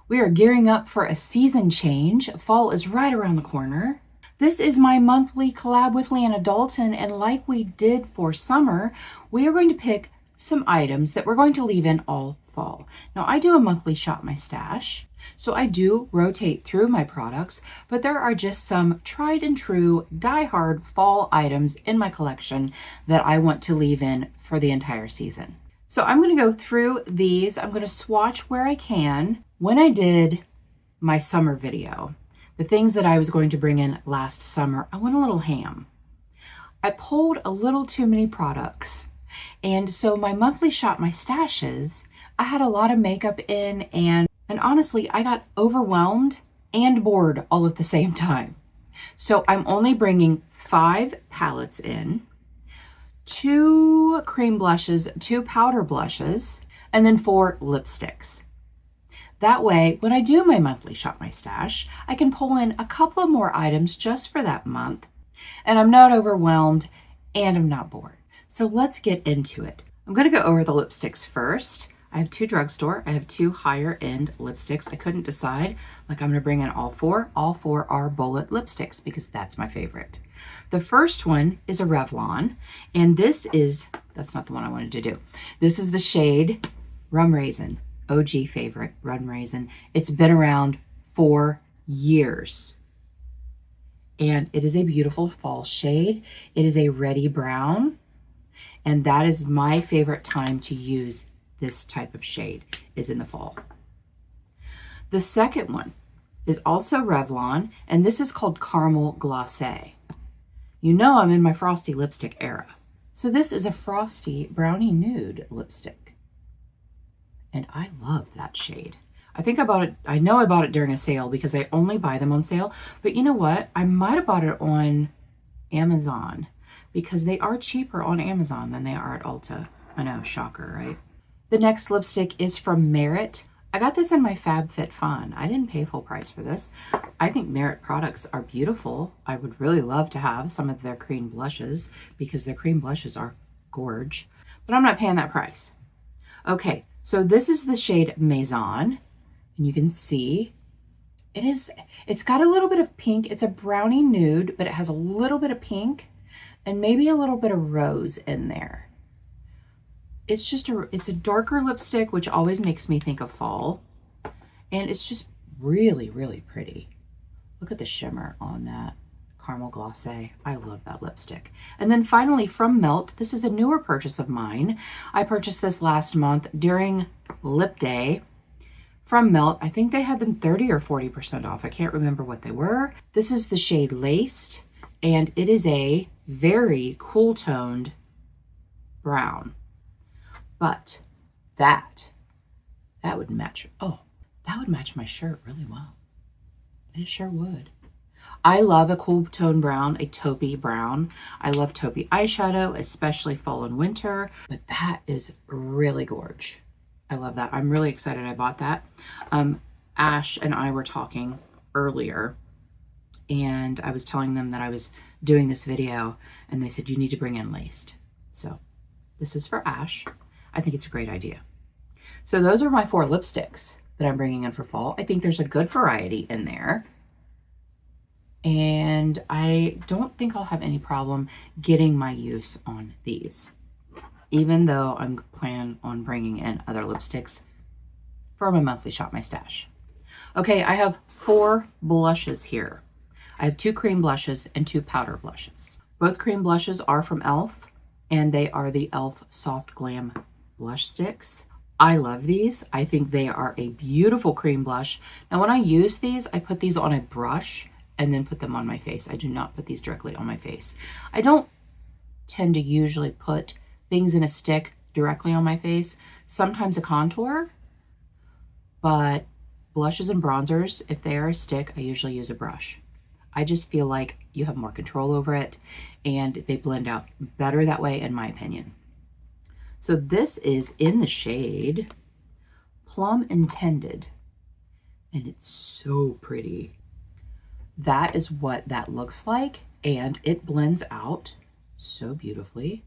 We are gearing up for a season change. Fall is right around the corner. This is my monthly collab with Leanna and like we did for summer, we are going to pick some items that we're going to leave in all fall. Now, I do a monthly shop my stash, so I do rotate through my products, but there are just some tried and true die-hard fall items in my collection that I want to leave in for the entire season. So I'm going to go through these. I'm going to swatch where I can. When I did my summer video, the things that I was going to bring in last summer, I went a little ham. I pulled a little too many products. And so my monthly shop my stashes, I had a lot of makeup in, and honestly, I got overwhelmed and bored all at the same time. So I'm only bringing 5 palettes in, 2 cream blushes, 2 powder blushes, and then 4 lipsticks. That way, when I do my monthly shop my stash, I can pull in a couple of more items just for that month, and I'm not overwhelmed and I'm not bored. So let's get into it. I'm going to go over the lipsticks first. I have 2 drugstore. I have 2 higher end lipsticks. I couldn't decide. Like, I'm going to bring in all 4. All 4 are bullet lipsticks because that's my favorite. The first one is a Revlon, and that's not the one I wanted to do. This is the shade Rum Raisin. OG favorite, Rum Raisin. It's been around for years. And it is a beautiful fall shade. It is a reddy brown. And that is my favorite time to use this type of shade, is in the fall. The second one is also Revlon, and this is called Caramel Glacé. You know I'm in my frosty lipstick era. So this is a frosty brownie nude lipstick. And I love that shade. I know I bought it during a sale because I only buy them on sale. But you know what? I might have bought it on Amazon because they are cheaper on Amazon than they are at Ulta. I know, shocker, right? The next lipstick is from Merit. I got this in my FabFitFun. I didn't pay full price for this. I think Merit products are beautiful. I would really love to have some of their cream blushes because their cream blushes are gorge. But I'm not paying that price. Okay. So this is the shade Maison, and you can see it's got a little bit of pink. It's a brownie nude, but it has a little bit of pink and maybe a little bit of rose in there. It's a darker lipstick, which always makes me think of fall. And it's just really, really pretty. Look at the shimmer on that Caramel Glacé. I love that lipstick. And then finally from Melt, this is a newer purchase of mine. I purchased this last month during Lip Day from Melt. I think they had them 30 or 40% off. I can't remember what they were. This is the shade Laced, and it is a very cool toned brown. But that would match, that would match my shirt really well. It sure would. I love a cool tone brown, a taupey brown. I love taupey eyeshadow, especially fall and winter, but that is really gorge. I love that. I'm really excited I bought that. Ash and I were talking earlier, and I was telling them that I was doing this video, and they said, you need to bring in Laced. So this is for Ash. I think it's a great idea. So those are my 4 lipsticks that I'm bringing in for fall. I think there's a good variety in there. And I don't think I'll have any problem getting my use on these, even though I'm planning on bringing in other lipsticks for my monthly shop my stash. Okay, I have 4 blushes here. I have 2 cream blushes and 2 powder blushes. Both cream blushes are from e.l.f. and they are the e.l.f. Soft Glam blush sticks. I love these. I think they are a beautiful cream blush. Now when I use these, I put these on a brush and then put them on my face. I do not put these directly on my face. I don't tend to usually put things in a stick directly on my face. Sometimes a contour, but blushes and bronzers, if they are a stick, I usually use a brush. I just feel like you have more control over it and they blend out better that way, in my opinion. So this is in the shade Plum Intended, and it's so pretty. That is what that looks like, and it blends out so beautifully.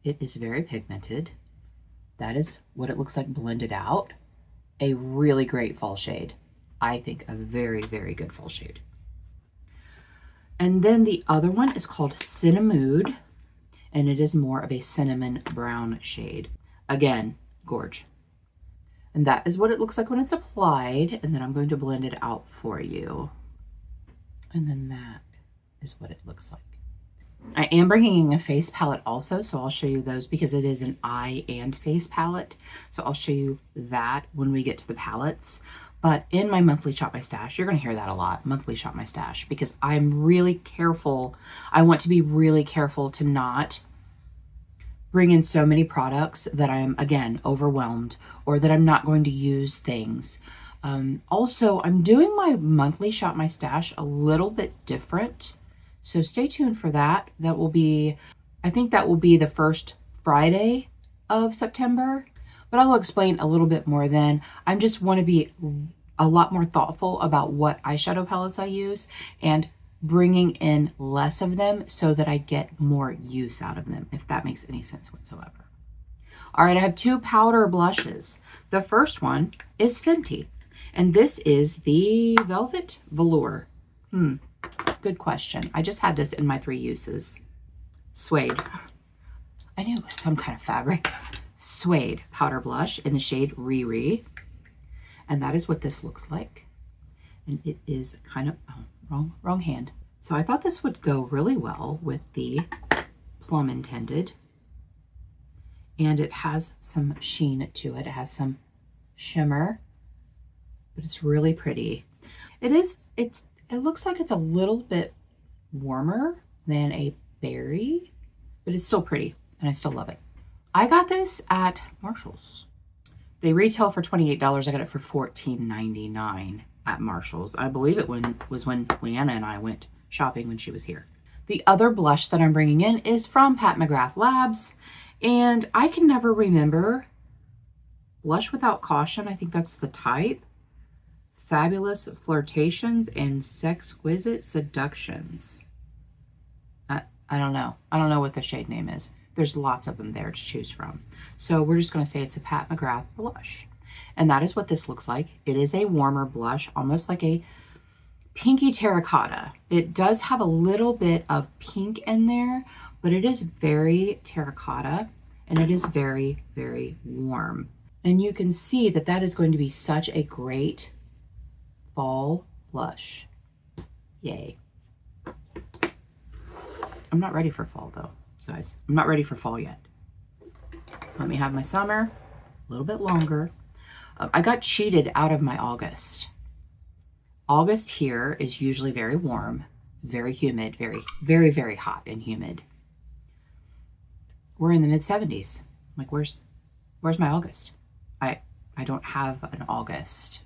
It is very pigmented. That is what it looks like blended out. a really great fall shade. I think a very, very good fall shade. And then the other one is called Cinnamood, and it is more of a cinnamon brown shade. Again, gorge. And that is what it looks like when it's applied. And then I'm going to blend it out for you. And then that is what it looks like. I am bringing a face palette also, so I'll show you those because it is an eye and face palette. So I'll show you that when we get to the palettes. But in my monthly Shop My Stash, you're going to hear that a lot, monthly Shop My Stash, because I'm really careful. I want to be really careful to not bring in so many products that I'm, again, overwhelmed or that I'm not going to use things. Also, I'm doing my monthly Shop My Stash a little bit different. So stay tuned for that. That will be, I think that will be the first Friday of September, but I'll explain a little bit more then. I just want to be a lot more thoughtful about what eyeshadow palettes I use and bringing in less of them so that I get more use out of them, if that makes any sense whatsoever. All right, I have two powder blushes. The first one is Fenty, and this is the Velvet Velour. Good question. I just had this in my 3 uses. Suede. I knew it was some kind of fabric. Suede powder blush in the shade Riri. And that is what this looks like. And it is kind of, oh, wrong hand. So I thought this would go really well with the Plum Intended. And it has some sheen to it. It has some shimmer, but it's really pretty. It looks like it's a little bit warmer than a berry, but it's still pretty and I still love it. I got this at Marshall's. They retail for $28. I got it for $14.99 at Marshall's. I believe it was when Leanna and I went shopping when she was here. The other blush that I'm bringing in is from Pat McGrath Labs, and I can never remember. Blush Without Caution, I think that's the type. Fabulous Flirtations and Sexquisite Seductions. I don't know. I don't know what the shade name is. There's lots of them there to choose from. So we're just going to say it's a Pat McGrath blush. And that is what this looks like. It is a warmer blush, almost like a pinky terracotta. It does have a little bit of pink in there, but it is very terracotta and it is very, very warm. And you can see that that is going to be such a great fall blush. Yay. I'm not ready for fall though, guys. I'm not ready for fall yet. Let me have my summer a little bit longer. I got cheated out of my August. August here is usually very warm, very humid, very, very, very hot and humid. We're in the mid 70s. I'm like, where's my August? I don't have an August.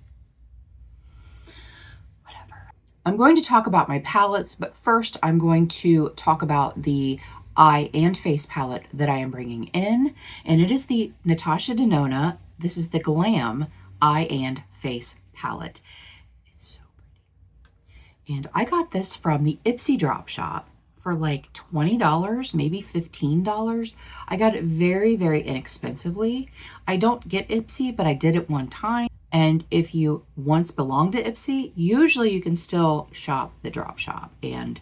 I'm going to talk about my palettes, but first I'm going to talk about the eye and face palette that I am bringing in, and it is the Natasha Denona. This is the Glam Eye and Face palette. It's so pretty. And I got this from the Ipsy Drop Shop for like $20, maybe $15. I got it very, very inexpensively. I don't get Ipsy, but I did it one time. And if you once belonged to Ipsy, usually you can still shop the drop shop. And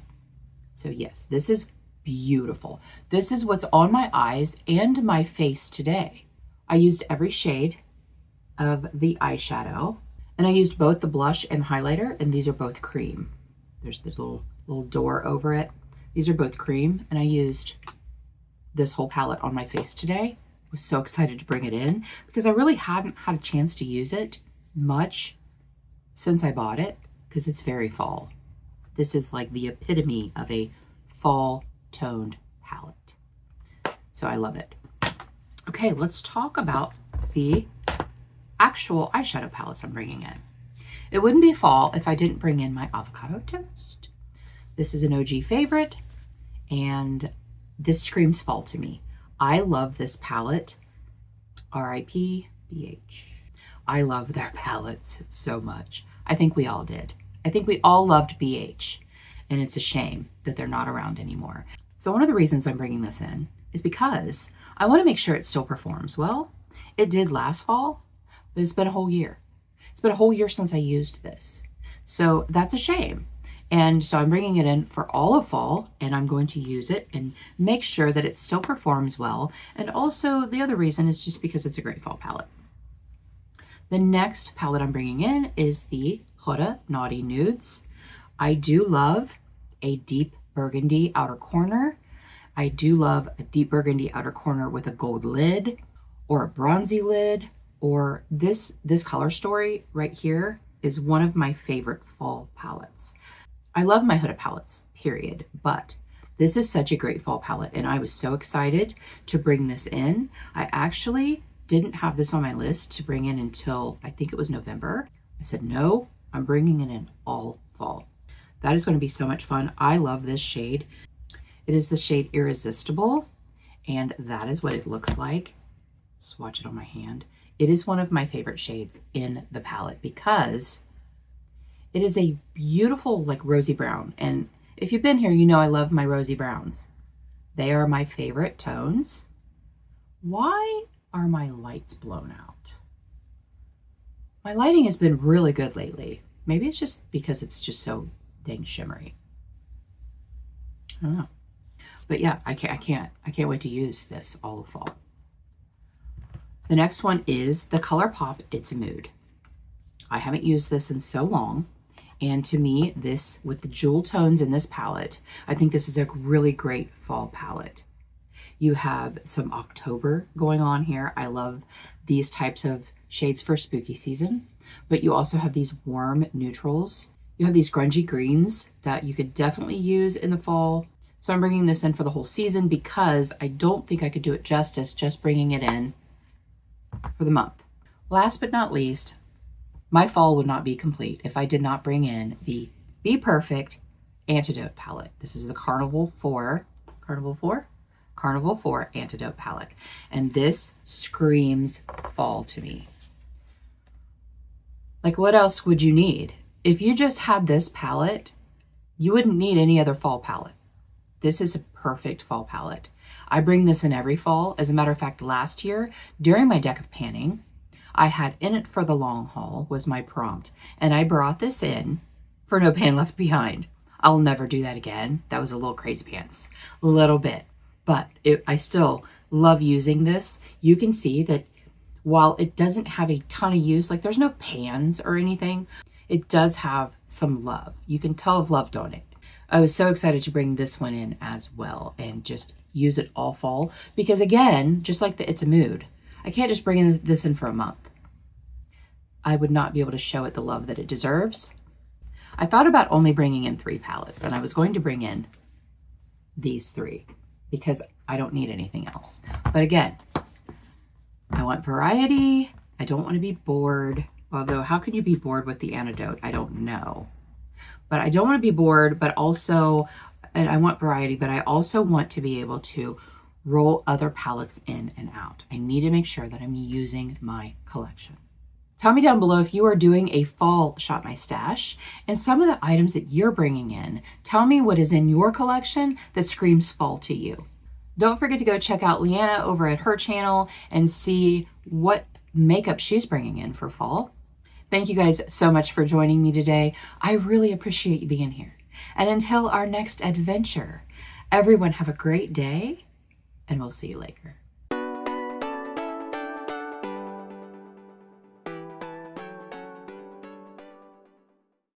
so yes, this is beautiful. This is what's on my eyes and my face today. I used every shade of the eyeshadow, and I used both the blush and highlighter, and these are both cream. There's the little door over it. These are both cream, and I used this whole palette on my face today. Was so excited to bring it in because I really hadn't had a chance to use it much since I bought it because it's very fall. This is like the epitome of a fall toned palette. So I love it. Okay, let's talk about the actual eyeshadow palettes I'm bringing in. It wouldn't be fall if I didn't bring in my Avocado Toast. This is an OG favorite and this screams fall to me. I love this palette, R.I.P. BH. I love their palettes so much. I think we all did. I think we all loved BH, and it's a shame that they're not around anymore. So one of the reasons I'm bringing this in is because I want to make sure it still performs well. It did last fall, but it's been a whole year. It's been a whole year since I used this. So that's a shame. And so I'm bringing it in for all of fall, and I'm going to use it and make sure that it still performs well. And also the other reason is just because it's a great fall palette. The next palette I'm bringing in is the Huda Naughty Nudes. I do love a deep burgundy outer corner. I do love a deep burgundy outer corner with a gold lid or a bronzy lid, or this color story right here is one of my favorite fall palettes. I love my Huda palettes, period, but this is such a great fall palette, and I was so excited to bring this in. I actually didn't have this on my list to bring in until I think it was November. I said, no, I'm bringing it in all fall. That is going to be so much fun. I love this shade. It is the shade Irresistible, and that is what it looks like. Swatch it on my hand. It is one of my favorite shades in the palette because it is a beautiful, like, rosy brown. And if you've been here, you know I love my rosy browns. They are my favorite tones. Why are my lights blown out? My lighting has been really good lately. Maybe it's just because it's just so dang shimmery. I don't know. But yeah, I can't wait to use this all of fall. The next one is the ColourPop It's a Mood. I haven't used this in so long. And to me, this, with the jewel tones in this palette, I think this is a really great fall palette. You have some October going on here. I love these types of shades for spooky season, but you also have these warm neutrals. You have these grungy greens that you could definitely use in the fall. So I'm bringing this in for the whole season because I don't think I could do it justice just bringing it in for the month. Last but not least, my fall would not be complete if I did not bring in the Be Perfect Antidote palette. This is the Carnival 4 Antidote palette. And this screams fall to me. Like, what else would you need? If you just had this palette, you wouldn't need any other fall palette. This is a perfect fall palette. I bring this in every fall. As a matter of fact, last year, during my deck of panning, I had In It for the Long Haul was my prompt, and I brought this in for No Pan Left Behind. I'll never do that again. That was a little crazy pants, a little bit, but I still love using this. You can see that while it doesn't have a ton of use, like there's no pans or anything, it does have some love. You can tell I've loved on it. I was so excited to bring this one in as well and just use it all fall because, again, just like the It's a Mood, I can't just bring this in for a month. I would not be able to show it the love that it deserves. I thought about only bringing in 3 palettes, and I was going to bring in these 3 because I don't need anything else. But again, I want variety. I don't want to be bored. Although, how can you be bored with the antidote? I don't know. But I don't want to be bored, but also, and I want variety, but I also want to be able to roll other palettes in and out. I need to make sure that I'm using my collection. Tell me down below if you are doing a fall Shop My Stash and some of the items that you're bringing in. Tell me what is in your collection that screams fall to you. Don't forget to go check out Leanna over at her channel and see what makeup she's bringing in for fall. Thank you guys so much for joining me today. I really appreciate you being here. And until our next adventure, everyone have a great day, and we'll see you later.